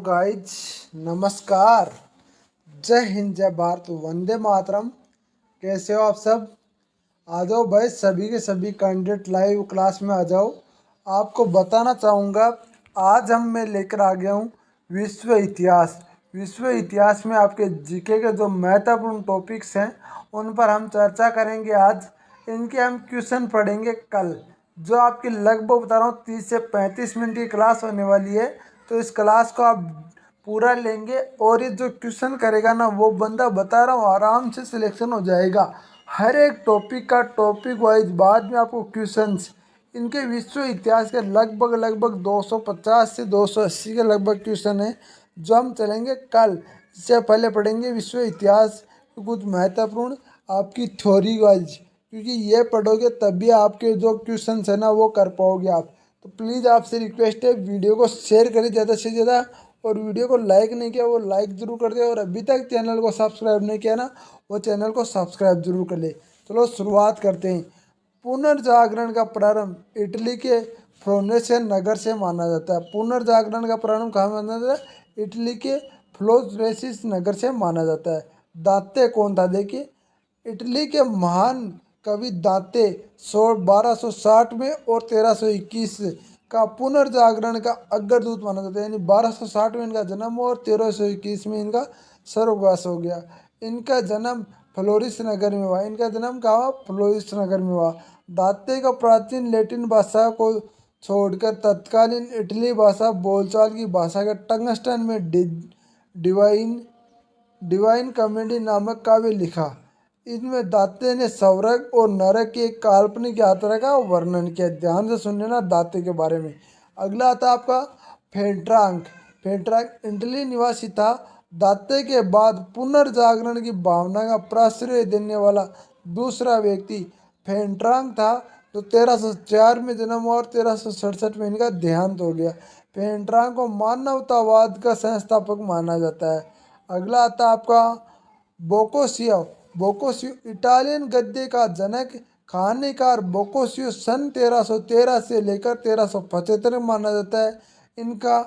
Guys, नमस्कार। जय हिंद, जय भारत, वंदे मातरम। कैसे हो आप सब? आ जाओ भाई, सभी के सभी कैंडिडेट लाइव क्लास में आ जाओ। आपको बताना चाहूँगा, आज मैं लेकर आ गया हूँ विश्व इतिहास। विश्व इतिहास में आपके जीके के जो महत्वपूर्ण टॉपिक्स हैं उन पर हम चर्चा करेंगे आज। इनके हम क्वेश्चन पढ़ेंगे कल, जो आपकी लगभग बता रहा हूँ 30 से 35 मिनट की क्लास होने वाली है। तो इस क्लास को आप पूरा लेंगे और ये जो क्वेश्चन करेगा ना, वो बंदा बता रहा हूँ आराम से सिलेक्शन हो जाएगा। हर एक टॉपिक का टॉपिक वाइज बाद में आपको क्वेश्चंस, इनके विश्व इतिहास के लगभग 250 से 280 के लगभग क्वेश्चन है जो हम चलेंगे कल। इससे पहले पढ़ेंगे विश्व इतिहास के कुछ महत्वपूर्ण आपकी थ्योरी वाइज, क्योंकि ये पढ़ोगे तभी आपके जो क्वेश्चन है ना वो कर पाओगे आप। तो प्लीज़ आपसे रिक्वेस्ट है, वीडियो को शेयर करें ज़्यादा से ज़्यादा, और वीडियो को लाइक नहीं किया वो लाइक ज़रूर कर दे, और अभी तक चैनल को सब्सक्राइब नहीं किया ना वो चैनल को सब्सक्राइब जरूर कर ले। चलो शुरुआत करते हैं। पुनर्जागरण का प्रारंभ इटली के फ्लोरेंस नगर से माना जाता है। पुनर्जागरण का प्रारंभ कहाँ माना जाता है? इटली के फ्लोरेंस नगर से माना जाता है। दाते कौन था? देखिए, इटली के महान कवि दाते 1260 में और 1321 का पुनर्जागरण का अग्रदूत माना जाता है। यानी 1260 में इनका जन्म और 1321 में इनका स्वर्गवास हो गया। इनका जन्म फ्लोरिस नगर में हुआ। इनका जन्म कहाँ हुआ? फ्लोरिस नगर में हुआ। दाते का प्राचीन लैटिन भाषा को छोड़कर तत्कालीन इटली भाषा बोलचाल की भाषा के टंगस्टन में डिवाइन डिवाइन कॉमेडी नामक काव्य लिखा। इसमें दाते ने स्वर्ग और नरक की एक काल्पनिक यात्रा का वर्णन किया। ध्यान से सुनने ना दाते के बारे में। अगला आता आपका फेड्रांक। फेड्रांक इटली निवासी था। दाते के बाद पुनर्जागरण की भावना का प्रश्रय देने वाला दूसरा व्यक्ति फेड्रांक था, जो 1304 में जन्म हुआ और 1367 में इनका देहांत हो गया। फेड्रांक को मानवतावाद का संस्थापक माना जाता है। अगला आता आपका बोकोसियो। बोकोसियो इटालियन गद्य का जनक कहानीकार बोकोसियो सन 1313 से लेकर 1375 माना जाता है। इनका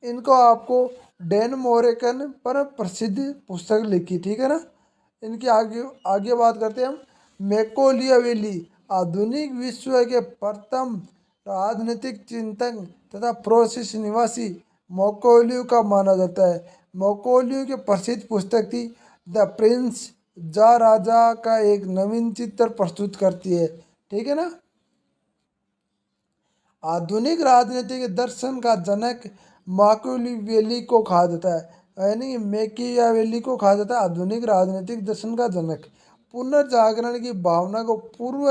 इनको आपको डैन मोरेकन पर प्रसिद्ध पुस्तक लिखी, ठीक है ना। इनकी आगे आगे बात करते हैं हम। मैकोलियावेली आधुनिक विश्व के प्रथम राजनीतिक चिंतक तथा प्रोसेस निवासी मैकोलियो का माना जाता है। मैकोलियो की प्रसिद्ध पुस्तक थी द प्रिंस, जा राजा का एक नवीन चित्र प्रस्तुत करती है, ठीक है ना। आधुनिक राजनीतिक दर्शन का जनक मैकियावेली को कहा जाता है। यानी मैकियावेली को कहा जाता है आधुनिक राजनीतिक दर्शन का जनक। पुनर्जागरण की भावना को पूर्व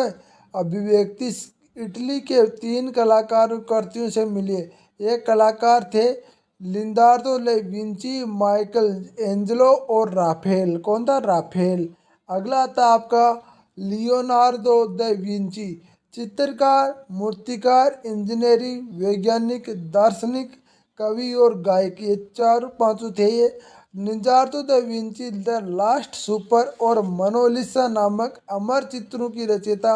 अभिव्यक्ति इटली के 3 कलाकार कृतियों से मिली है। ये कलाकार थे लिनार्दो ले विंची, माइकल एंजेलो और राफेल। कौन था? राफेल। अगला आता आपका लियोनार्दो द विंची। चित्रकार, मूर्तिकार, इंजीनियरिंग, वैज्ञानिक, दार्शनिक, कवि और गायक, ये चार पांचों थे ये। Leonardo the Vinci the last super और मोनालिसा नामक अमर चित्रों की रचयिता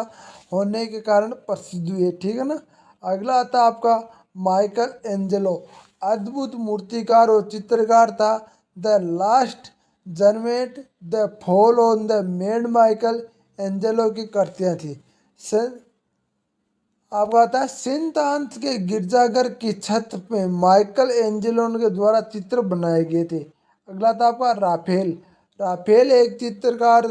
होने के कारण प्रसिद्ध हुए, ठीक है ना। अगला आता आपका माइकल एंजेलो। अद्भुत मूर्तिकार और चित्रकार था। The last जर्मेट, the fall on the made Michael Angelo की कृतियाँ थी। सर आपको आता है सेंट आंस के गिरजाघर की छत में माइकल एंजेलो के द्वारा चित्र बनाए गए थे। अगला था आपका राफेल। राफेल एक चित्रकार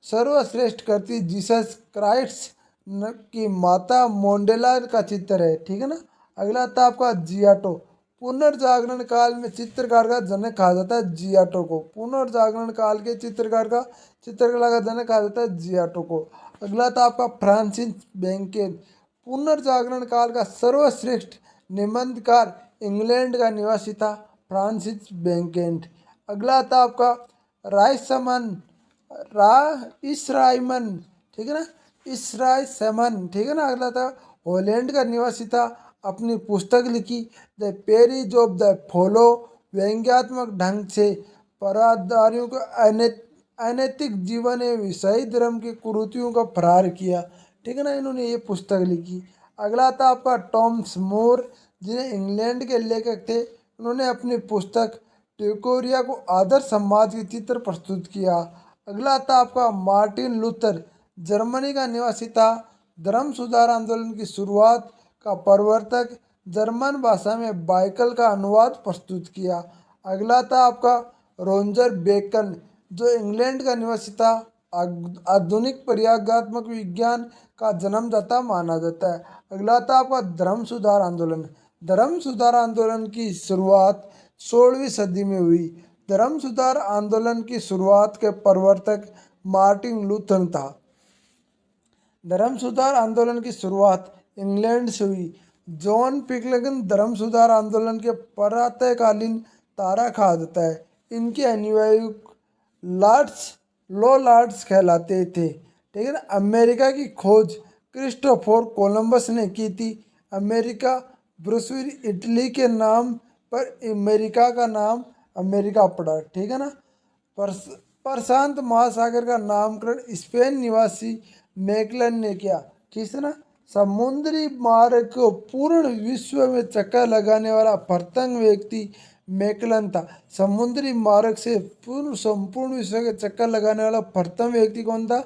सर्वश्रेष्ठ कृति जीसस क्राइस्ट की माता मोंडेला का चित्र है, ठीक है ना। अगला था आपका जियाटो। पुनर्जागरण काल में चित्रकार का जनक कहा जाता है जियाटो को। पुनर्जागरण काल के चित्रकला का जनक कहा जाता है जियाटो को। अगला था आपका फ्रांसिस बेकन। पुनर्जागरण काल का सर्वश्रेष्ठ निबंधकार इंग्लैंड का निवासी था फ्रांसिस बेकन। अगला था आपका रायसमन रा इसराइमन, ठीक है ना। इसराइसमन, ठीक है ना। अगला था हॉलैंड का निवासी था। अपनी पुस्तक लिखी the praise of the folly. व्यंग्यात्मक ढंग से पराधारियों को अनैतिक जीवन एवं ईसाई धर्म की कुरीतियों का प्रहार किया, ठीक है ना। इन्होंने ये पुस्तक लिखी। अगला था आपका टॉमस मोर, जिन्हें इंग्लैंड के लेखक थे उन्होंने अपनी पुस्तक ट्यूकोरिया को आदर्श समाज की चित्र प्रस्तुत किया। अगला था आपका मार्टिन लूथर, जर्मनी का निवासी था। धर्म सुधार आंदोलन की शुरुआत का प्रवर्तक, जर्मन भाषा में बाइबल का अनुवाद प्रस्तुत किया। अगला था आपका रोजर बेकन, जो इंग्लैंड का निवासी था। आधुनिक प्रयोगात्मक विज्ञान का जन्मदाता माना जाता है। अगला था आपका धर्म सुधार आंदोलन। धर्म सुधार आंदोलन की शुरुआत 16वीं सदी में हुई। धर्म सुधार आंदोलन की शुरुआत के प्रवर्तक मार्टिन लूथर था। धर्म सुधार आंदोलन की शुरुआत इंग्लैंड से हुई। जॉन पिकलगन धर्म सुधार आंदोलन के प्रातःकालीन तारा कहा जाता है। इनके अनुयायी लॉर्ड्स कहलाते थे। ठीक है ना। अमेरिका की खोज क्रिस्टोफर कोलंबस ने की थी। अमेरिका ब्रूसविल इटली के नाम पर अमेरिका का नाम अमेरिका पड़ा। ठीक है ना। प्रशांत महासागर का नामकरण स्पेन निवासी मैकलन ने किया। किस ना। समुद्री मार्ग को पूर्ण विश्व में चक्कर लगाने वाला प्रथम व्यक्ति मैकलन था। समुद्री मार्ग से संपूर्ण विश्व के चक्कर लगाने वाला प्रथम व्यक्ति कौन था?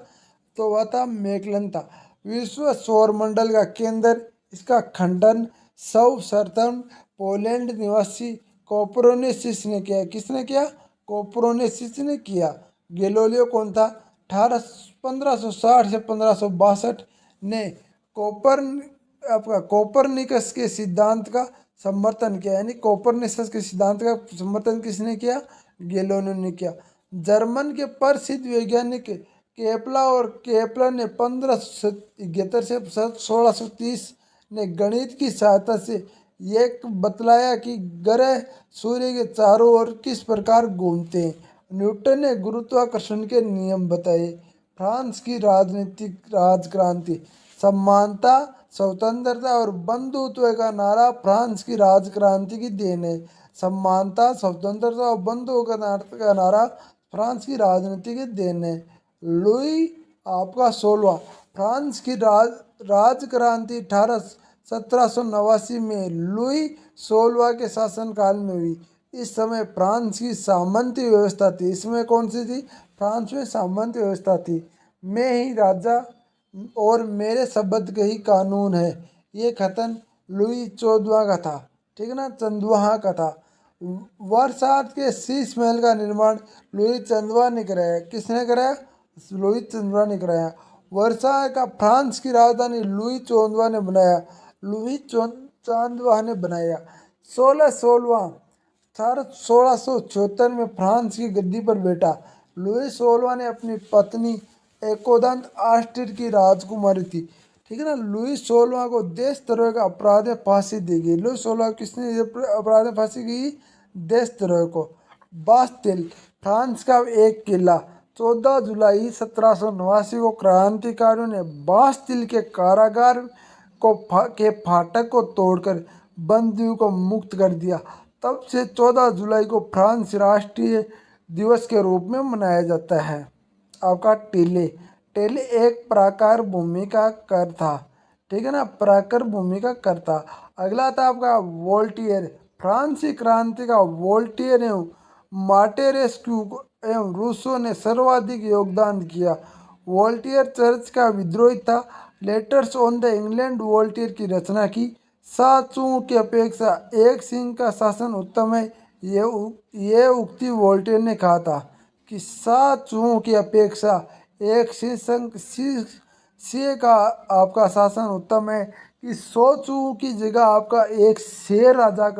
तो वह था मैकलन था। विश्व सौर मंडल का केंद्र, इसका खंडन सर्वप्रथम पोलैंड निवासी कोपरनिकस ने किया। किसने किया? कोपरनिकस ने किया। गैलीलियो कौन था? 1560 से 1562 ने कोपरनिकस के सिद्धांत का समर्थन किया। यानी कोपरनिकस के सिद्धांत का समर्थन किसने किया? गैलीलियो ने किया। जर्मन के प्रसिद्ध वैज्ञानिक केपलर ने 1571 से 1630 ने गणित की सहायता से ये बतलाया कि ग्रह सूर्य के चारों ओर किस प्रकार घूमते हैं। न्यूटन ने गुरुत्वाकर्षण के नियम बताए। फ्रांस की राजनीतिक राजक्रांति, समानता, स्वतंत्रता और बंधुत्व का नारा फ्रांस की राजक्रांति की देन है। समानता, स्वतंत्रता और बंधुत्व का नारा फ्रांस की राजनीति की देन है। लुई आपका 16वां, फ्रांस की राजक्रांति 1789 में लुई 16वां के शासनकाल में हुई। इस समय फ्रांस की सामंती व्यवस्था थी। इसमें कौन सी थी? फ्रांस में सामंती व्यवस्था थी। मैं ही राजा और मेरे शब्द के ही कानून है। ये कथन लुई 14वां का था। ठीक है ना। 14वां का था। वर्साय के शीश महल का निर्माण लुई 14वां ने कराया। किसने कराया? लुई 14वां ने कराया। वर्साय का फ्रांस की राजधानी लुई 14वां ने बनाया। लुई 14वां ने बनाया। 16वां 1674 में फ्रांस की गद्दी पर बैठा। लुई 16वां ने अपनी पत्नी एकोदंत ऑस्ट्रिया की राजकुमारी थी। ठीक है ना। लुई 16वां को देशद्रोह का अपराध में फांसी दी गई। लुई 16 किसने अपराध में फांसी की? देशद्रोह को। बास्तिल फ्रांस का एक किला। 14 जुलाई 1789 को क्रांतिकारियों ने बास्तिल के कारागार के फाटक को तोड़कर बंदियों को मुक्त कर दिया। तब से 14 जुलाई को फ्रांस राष्ट्रीय दिवस के रूप में मनाया जाता है। आपका टेले एक प्राकार भूमि का कर था। ठीक है ना। प्राकार भूमि का कर था। अगला था आपका वोल्टियर, फ्रांसीसी क्रांति का वोल्टियर एवं मार्टेरेस्क्यू एवं रूसो ने सर्वाधिक योगदान किया। वोल्टियर चर्च का विद्रोही था। लेटर्स ऑन द इंग्लैंड वोल्टियर की रचना की। 7 चूहों की अपेक्षा एक सिंह का शासन उत्तम है। ये उक्ति वोल्टेयर ने कहा था कि 7 चूहों की अपेक्षा एक सिंह का आपका शासन उत्तम है। कि 100 चूहों की जगह आपका एक शेर राज्य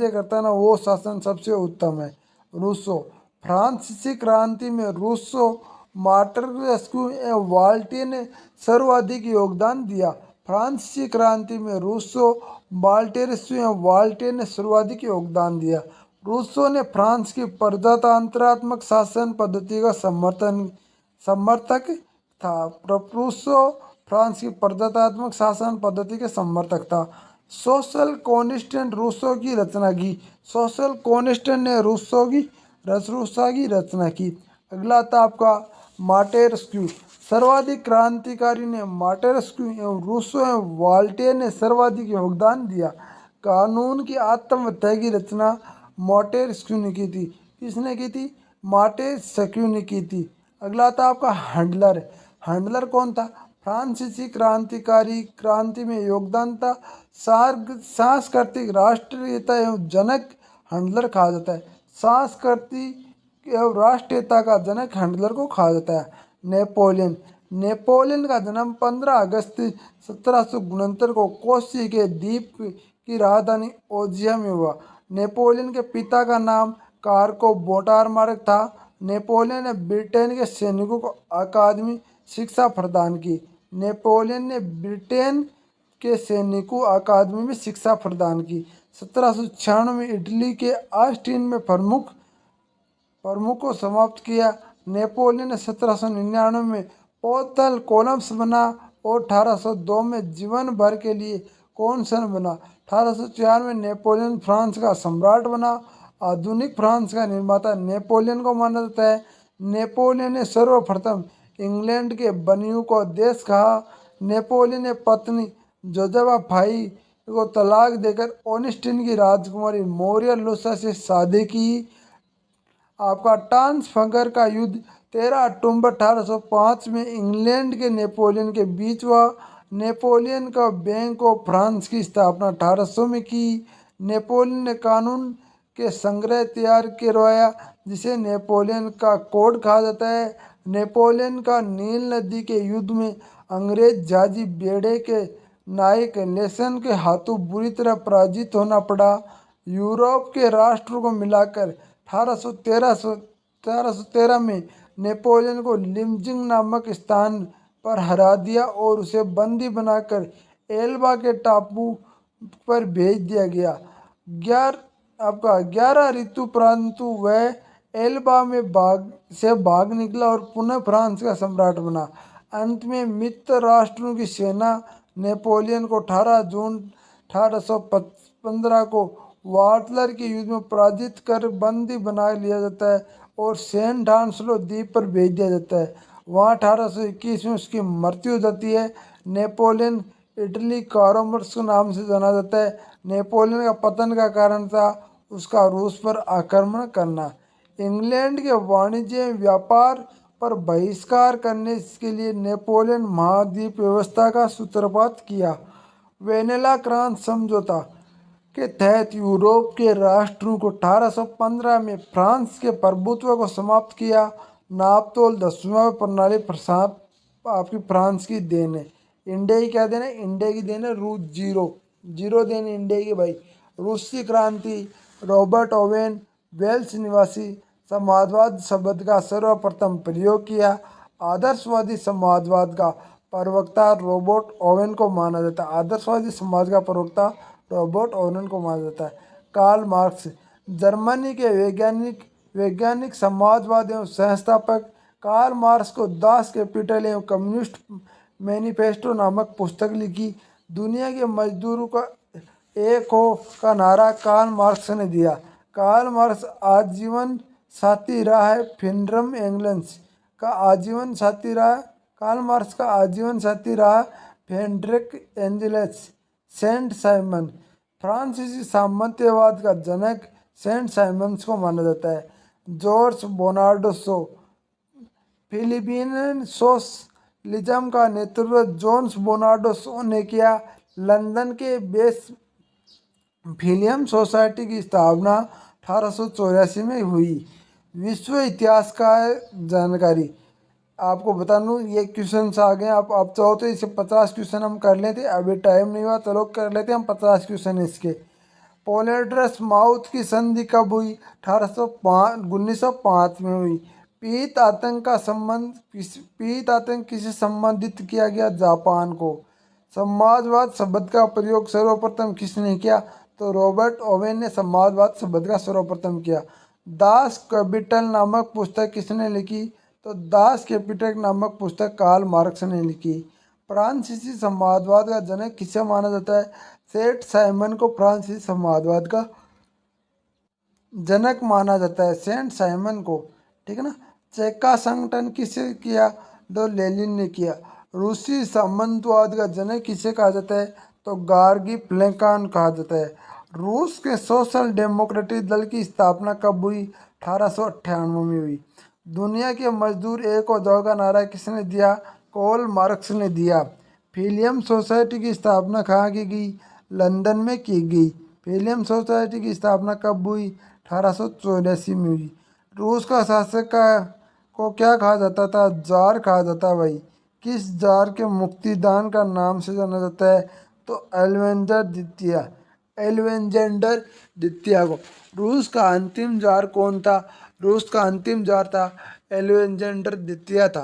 करता है ना, वो शासन सबसे उत्तम है। रूसो फ्रांसीसी क्रांति में रूसो, मार्टेरेस्क्यू एवं वोल्टेयर ने सर्वाधिक योगदान दिया। फ्रांसीसी क्रांति में रूसो, मार्टेरेस्क्यू एवं वोल्टेयर ने सर्वाधिक योगदान दिया। रूसो ने फ्रांस की प्रजातंत्रात्मक शासन पद्धति का समर्थक था। रूसो फ्रांस की प्रजातात्मक शासन पद्धति के समर्थक था। सोशल कॉन्स्टेंट रूसो की रचना की। सोशल कॉन्स्टेंट ने रूसो की रचना की। अगला था आपका मार्टेरेस्क्यू, सर्वाधिक क्रांतिकारी ने मार्टेरेस्क्यू एवं रूसो एवं वोल्टेयर ने सर्वाधिक योगदान दिया। कानून की आत्महत्या की रचना मोंटेस्क्यू ने की थी। किसने की थी? मोंटेस्क्यू ने की थी। अगला था आपका हैंडलर। हैंडलर कौन था? फ्रांसीसी क्रांतिकारी क्रांति में योगदान था। सांस्कृतिक राष्ट्रीयता एवं जनक हैंडलर कहा जाता है। सांस्कृतिक एवं राष्ट्रीयता का जनक हैंडलर को कहा जाता है। नेपोलियन। नेपोलियन का जन्म 15 अगस्त 1769 को कोसी के द्वीप की राजधानी ओजिया में हुआ। नेपोलियन के पिता का नाम कार्को बोटारमार्क था। नेपोलियन ने ब्रिटेन के सैनिकों को अकादमी शिक्षा प्रदान की। नेपोलियन ने ब्रिटेन के सैनिकों अकादमी में शिक्षा प्रदान की। 1796 में इटली के आस्टिन में प्रमुख को समाप्त किया। नेपोलियन ने 1799 में पोर्टल कोलम्स बना और 1802 में जीवन भर के लिए कौंसल बना। 1804 में नेपोलियन फ्रांस का सम्राट बना। आधुनिक फ्रांस का निर्माता नेपोलियन को माना जाता है। नेपोलियन ने सर्वप्रथम इंग्लैंड के बनियों को देश कहा। नेपोलियन ने पत्नी जोजेफा फाई को तलाक देकर ऑस्टिन की राजकुमारी मोरिया लुसा से शादी की। आपका ट्राफल्गर का युद्ध 13 अक्टूबर 1805 में इंग्लैंड के नेपोलियन के बीच हुआ। नेपोलियन का बैंक ऑफ फ्रांस की स्थापना 1800 में की। नेपोलियन ने कानून के संग्रह तैयार करवाया जिसे नेपोलियन का कोड कहा जाता है। नेपोलियन का नील नदी के युद्ध में अंग्रेज जहाजी बेड़े के नायक लेसन के हाथों बुरी तरह पराजित होना पड़ा। यूरोप के राष्ट्रों को मिलाकर 1813 में नेपोलियन को लिमजिंग नामक स्थान पर हरा दिया और उसे बंदी बनाकर एल्बा के टापू पर भेज दिया गया। 11 ऋतु परंतु वह एल्बा में भाग निकला और पुनः फ्रांस का सम्राट बना। अंत में मित्र राष्ट्रों की सेना नेपोलियन को 18 जून 1815 को वाटलर के युद्ध में पराजित कर बंदी बना लिया जाता है और सेंट आंसलो द्वीप पर भेज दिया जाता है। वहाँ 1821 में उसकी मृत्यु हो जाती है। नेपोलियन इटली कारोमर्स के नाम से जाना जाता है। नेपोलियन का पतन का कारण था उसका रूस पर आक्रमण करना। इंग्लैंड के वाणिज्य व्यापार पर बहिष्कार करने के लिए नेपोलियन महाद्वीप व्यवस्था का सूत्रपात किया। वेनेला क्रांति समझौता के तहत यूरोप के राष्ट्रों को 1815 में फ्रांस के प्रभुत्व को समाप्त किया। नापतोल 10वां प्रणाली प्रसाद आपकी फ्रांस की देन है। इंडिया की क्या देन है? इंडिया की देन है रूस। जीरो देन इंडिया की भाई। रूसी क्रांति। रॉबर्ट ओवेन वेल्स निवासी समाजवाद शब्द का सर्वप्रथम प्रयोग किया। आदर्शवादी समाजवाद का प्रवक्ता रॉबर्ट ओवेन को माना जाता है। आदर्शवादी समाज का प्रवक्ता रॉबर्ट ओवेन को माना जाता है। कार्ल मार्क्स जर्मनी के वैज्ञानिक समाजवाद एवं संस्थापक। कार्ल मार्क्स को दास कैपिटल एवं कम्युनिस्ट मैनिफेस्टो नामक पुस्तक लिखी। दुनिया के मजदूरों का एक हो का नारा कार्ल मार्क्स ने दिया। कार्ल मार्क्स आजीवन साथी रहा है फिनरम एंगल्स का आजीवन साथी रहा। कार्ल मार्क्स का आजीवन साथी रहा फ्रेडरिक एंजल्स। सेंट साइमन फ्रांसीसी सामंतवाद का जनक सेंट साइमन्स को माना जाता है। जॉर्ज बोनार्डो शो फिलिपीन सोशलिज्म का नेतृत्व जॉन्स बोनार्डो शो ने किया। लंदन के बेस फिल्म सोसाइटी की स्थापना 1884 में हुई। विश्व इतिहास का जानकारी आपको बता दूँ, ये क्वेश्चन आ गए। आप चाहो तो इसे 50 क्वेश्चन हम कर लेते, अभी टाइम नहीं हुआ, चलो कर लेते हम 50 क्वेश्चन इसके। पोलेड्रस माउथ की संधि कब हुई? 1905 में हुई। पीत आतंक किसे संबंधित किया गया? जापान को। समाजवाद शब्द का प्रयोग सर्वप्रथम किसने किया? तो रॉबर्ट ओवेन ने समाजवाद शब्द का सर्वप्रथम किया। दास कैपिटल नामक पुस्तक किसने लिखी? तो दास कैपिटल नामक पुस्तक कार्ल मार्क्स ने लिखी। फ्रांसीसी समाजवाद का जनक किसे माना जाता है? सेंट साइमन को फ्रांसीसी समाजवाद का जनक माना जाता है, सेंट साइमन को, ठीक है ना। चेक का संगठन किसे किया? तो लेनिन ने किया। रूसी सामंतवाद का जनक किसे कहा जाता है? तो गार्गी प्लेकान कहा जाता है। रूस के सोशल डेमोक्रेटिक दल की स्थापना कब हुई? 1898 में हुई। दुनिया के मजदूर एक हो जाओ का नारा किसने दिया? कार्ल मार्क्स ने दिया। फिल्म सोसाइटी की स्थापना कहाँ की गई? लंदन में की गई। फिल्म सोसाइटी की स्थापना कब हुई? 1884 में हुई। रूस का शासक को क्या कहा जाता था? जार कहा जाता है भाई। किस जार के मुक्तिदान का नाम से जाना जाता है? तो एलेक्जेंडर द्वितीय को। रूस का अंतिम जार कौन था? रूस का अंतिम जार था एलेक्जेंडर द्वितीय था।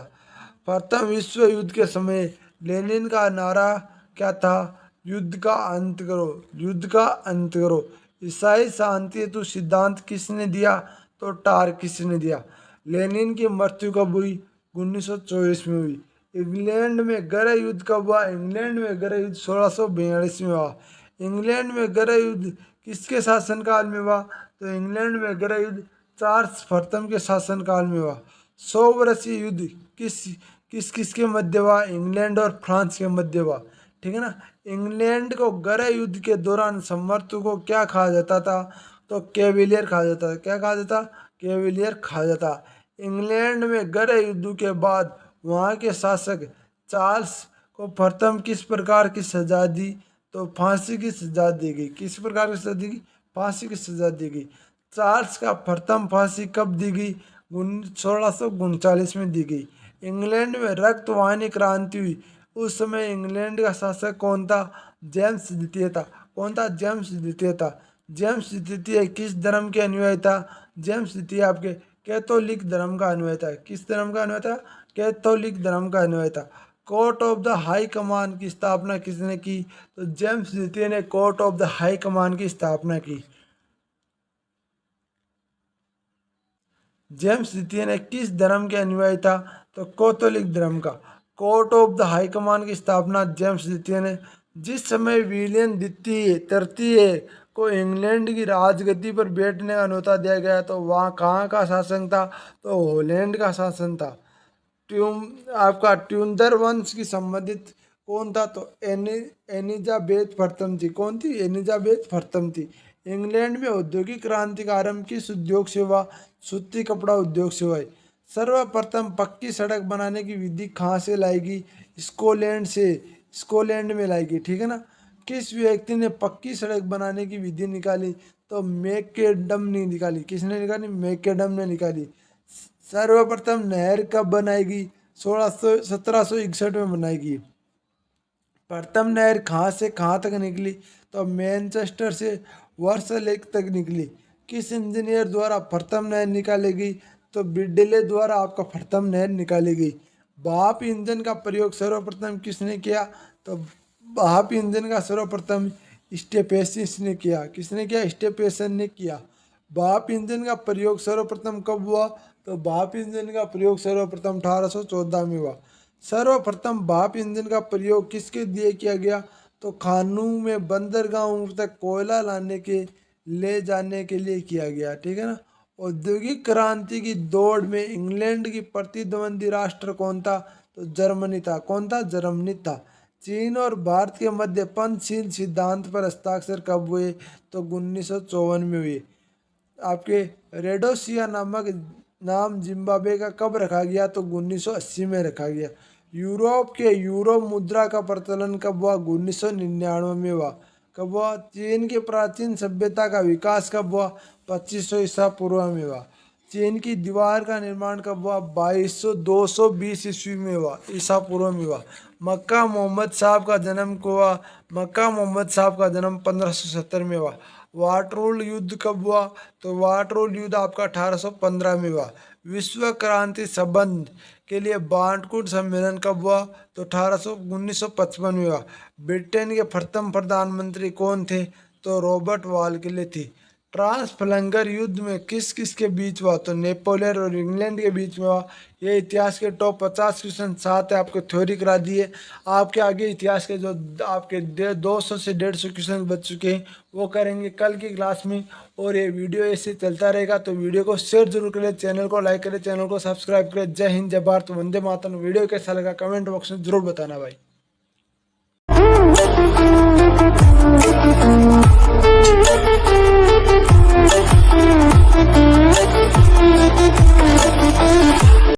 प्रथम विश्व युद्ध के समय लेनिन का नारा क्या था? युद्ध का अंत करो, युद्ध का अंत करो। ईसाई शांति हेतु सिद्धांत किसने दिया? तो टार्किस ने दिया। लेनिन की मृत्यु कब हुई? 1924 में हुई। इंग्लैंड में गृह युद्ध कब हुआ? इंग्लैंड में गृह युद्ध 1642 में हुआ। इंग्लैंड में गृह युद्ध किसके शासनकाल में हुआ? तो इंग्लैंड में गृह युद्ध चार्ल्स प्रथम के शासनकाल में हुआ। 100 वर्षीय युद्ध किस किस के मध्य हुआ? इंग्लैंड और फ्रांस के मध्य हुआ। ठीक है ना। इंग्लैंड को गृह युद्ध के दौरान समर्थकों को क्या कहा जाता था? तो कैवेलियर कहा जाता था। क्या कहा जाता? कैवेलियर कहा जाता। इंग्लैंड में गृह युद्ध के बाद वहाँ के शासक चार्ल्स को प्रथम किस प्रकार की सजा दी? तो फांसी की सजा दी गई। किस प्रकार की सजा दी गई? फांसी की सजा दी गई। चार्ल्स का प्रथम फांसी कब दी गई? 1639 में दी गई। इंग्लैंड में रक्तवाहिनी क्रांति हुई। उस समय इंग्लैंड का शासक कौन था? जेम्स द्वितीय था। कौन था? जेम्स द्वितीय था। जेम्स द्वितीय किस धर्म के अनुयायी था? जेम्स द्वितीय आपके कैथोलिक धर्म का अनुयायी था। किस धर्म का अनुयायी था? कैथोलिक धर्म का अनुयायी था। Court of the high command की स्थापना किसने की? तो जेम्स द्वितीय ने court of the high command की स्थापना की। जेम्स द्वितीय ने किस धर्म के अनुयायी था? तो कैथोलिक धर्म का। Court of the high command की स्थापना जेम्स द्वितीय ने। जिस समय विलियम द्वितीय तृतीय को इंग्लैंड की राजगद्दी पर बैठने का न्योता दिया गया तो वहाँ कहाँ का शासन था? तो हॉलैंड का शासन था। आपका ट्यूडर वंश की संबंधित कौन था? तो एलिजाबेथ प्रथम थी। कौन थी? एलिजाबेथ प्रथम थी। इंग्लैंड में औद्योगिक क्रांति का आरंभ किस उद्योग से हुआ? सूती कपड़ा उद्योग से हुआ। सर्वप्रथम पक्की सड़क बनाने की विधि कहाँ से लाएगी? स्कॉटलैंड से। स्कॉटलैंड में लाएगी। ठीक है ना। किस व्यक्ति ने पक्की सड़क बनाने की विधि निकाली? तो मैकडम ने निकाली। किसने निकाली? मैकडम ने निकाली। सर्वप्रथम नहर कब बनाएगी? 1761 में बनाएगी। प्रथम नहर कहाँ से कहाँ तक निकली? तो मैनचेस्टर से वर्सा लेक तक निकली। किस इंजीनियर द्वारा प्रथम नहर निकाली गई? तो बिडले द्वारा आपका प्रथम नहर निकाली गई। भाप इंजन का प्रयोग सर्वप्रथम किसने किया? तो भाप इंजन का सर्वप्रथम स्टेफेसिस ने किया। किसने किया? स्टेफेसन ने किया। भाप इंजन का प्रयोग सर्वप्रथम कब हुआ? तो भाप इंजन का प्रयोग सर्वप्रथम 1814 में हुआ। सर्वप्रथम भाप इंजन का प्रयोग किसके लिए किया गया? तो खानों में बंदरगाहों तक कोयला ले जाने के लिए किया गया। ठीक है ना। औद्योगिक क्रांति की दौड़ में इंग्लैंड की प्रतिद्वंदी राष्ट्र कौन था? तो जर्मनी था। कौन था? जर्मनी था। चीन और भारत के मध्य पंचशील सिद्धांत पर हस्ताक्षर कब हुए? तो 1954 में हुए। आपके रेडोसिया नामक नाम जिम्बाब्वे का कब रखा गया? तो 1980 में रखा गया। यूरोप के यूरो मुद्रा का प्रचलन कब हुआ? 1999 में हुआ। कब हुआ? चीन की प्राचीन सभ्यता का विकास कब हुआ? 2500 ईसा पूर्व में हुआ। चीन की दीवार का निर्माण कब हुआ? 220 ईस्वी में हुआ। ईसा पूर्व में हुआ। मक्का मोहम्मद साहब का जन्म को हुआ? मक्का मोहम्मद साहब का जन्म 1570 में हुआ। वाटरलू युद्ध कब हुआ? तो वाटरलू युद्ध आपका 1815 में हुआ। विश्व क्रांति संबंध के लिए बांटकूट सम्मेलन कब हुआ? तो 1955 में हुआ। ब्रिटेन के प्रथम प्रधानमंत्री कौन थे? तो रॉबर्ट वालकेली थी। ट्रांसफलंगर युद्ध में किस किस के बीच हुआ? तो नेपोलियन और इंग्लैंड के बीच में हुआ। ये इतिहास के टॉप 50 क्वेश्चन साथ है, आपको थ्योरी करा दिए। आपके आगे इतिहास के जो आपके 200 से 150 क्वेश्चन बच चुके हैं वो करेंगे कल की क्लास में। और ये वीडियो ऐसे चलता रहेगा तो वीडियो को शेयर जरूर करें, चैनल को लाइक करें, चैनल को सब्सक्राइब करें। जय हिंद, जय भारत, वंदे मातरम। वीडियो कैसा लगा कमेंट बॉक्स में जरूर बताना भाई।